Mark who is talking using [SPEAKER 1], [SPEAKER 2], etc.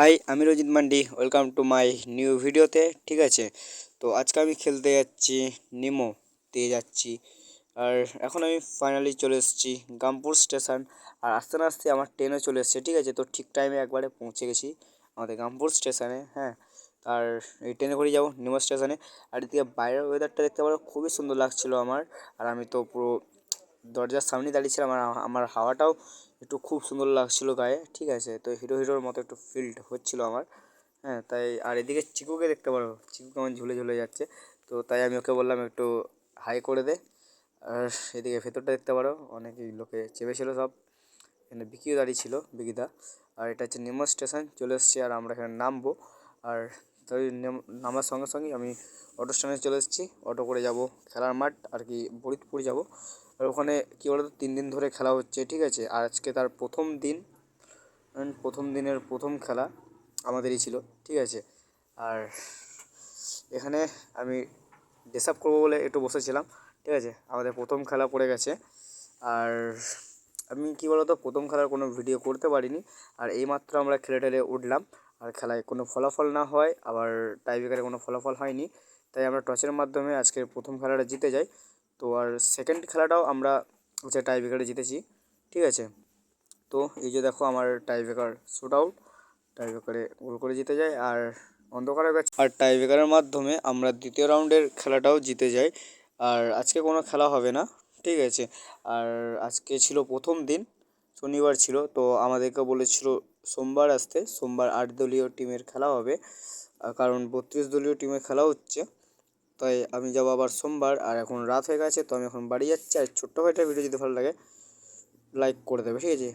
[SPEAKER 1] High, আমি Rajit mandi. Welcome to my new ভিডিওতে। ঠিক আছে, তো আজকে আমি খেলতে যাচ্ছি, নিমো দিয়ে যাচ্ছি। আর এখন আমি ফাইনালি চলে এসেছি গামপুর স্টেশন। আর আস্তে না আস্তে আমার ট্রেনও চলে এসেছে। ঠিক আছে, তো ঠিক টাইমে একবারে পৌঁছে গেছি আমাদের গামপুর স্টেশনে। হ্যাঁ, আর এই ট্রেনে করে যাবো নিমো স্টেশনে। আর এদিকে বাইরের ওয়েদারটা দেখতে পারো, খুবই সুন্দর লাগছিলো আমার। আর আমি তো পুরো দরজার সামনেই দাঁড়িয়েছিলাম, আর আমার হাওয়াটাও একটু খুব সুন্দর লাগছিলো গায়ে। ঠিক আছে, তো হিরো হিরোর মতো একটু ফিল্ড হচ্ছিলো আমার। হ্যাঁ, তাই আর এদিকে চিকুকে দেখতে পারো, চিকু কেমন ঝুলে ঝুলে যাচ্ছে। তো তাই আমি ওকে বললাম একটু হাই করে দে। আর এদিকে ভেতরটা দেখতে পারো, অনেকই লোকে চেপেছিল সব। এখানে বিকিও দাঁড়িয়ে ছিল, বিকিদা। আর এটা হচ্ছে নিমো স্টেশন চলে এসেছি, আর আমরা এখানে নামবো। আর তাই নামার সঙ্গে সঙ্গেই আমি অটো স্ট্যান্ডে চলে এসেছি। অটো করে যাব খেলার মাঠ আর কি, ফরিদপুর যাব। আর ওখানে কী বলতো, 3 দিন ধরে খেলা হচ্ছে। ঠিক আছে, আর আজকে তার প্রথম দিন। প্রথম দিনের প্রথম খেলা আমাদেরই ছিল। ঠিক আছে, আর এখানে আমি ড্রেস আপ করবো বলে একটু বসেছিলাম। ঠিক আছে, আমাদের প্রথম খেলা পড়ে গেছে। আর আমি কী বলতো, প্রথম খেলার কোনো ভিডিও করতে পারিনি। আর এইমাত্র আমরা খেলে টেলে উঠলাম। আর খেলায় কোনো ফলাফল না হয়, আবার টাইব্রেকারে কোনো ফলাফল হয়নি। তাই আমরা টসের মাধ্যমে আজকের প্রথম খেলাটা জিতে যাই। তো আর সেকেন্ড খেলাটাও আমরা হচ্ছে টাইব্রেকারে জিতেছি। ঠিক আছে, তো এই যে দেখো আমার টাইব্রেকার শুট আউট, টাইব্রেকারে গোল করে জিতে যায়। আর অন্ধকারের ব্যাচ, আর টাইব্রেকারের মাধ্যমে আমরা দ্বিতীয় রাউন্ডের খেলাটাও জিতে যাই। আর আজকে কোনো খেলা হবে না। ঠিক আছে, আর আজকে ছিল প্রথম দিন, শনিবার ছিল। তো আমাদেরকে বলেছিল সোমবার আসতে। সোমবার 8 দলীয় টিমের খেলা হবে, কারণ 32 দলীয় টিমের খেলা হচ্ছে। তাই আমি যাবো আবার সোমবার। আর এখন রাত হয়ে গেছে, তো আমি এখন বাড়ি যাচ্ছি। আর ছোট্ট ভাইটার ভিডিও যদি ভালো লাগে লাইক করে দেবে। ঠিক আছে।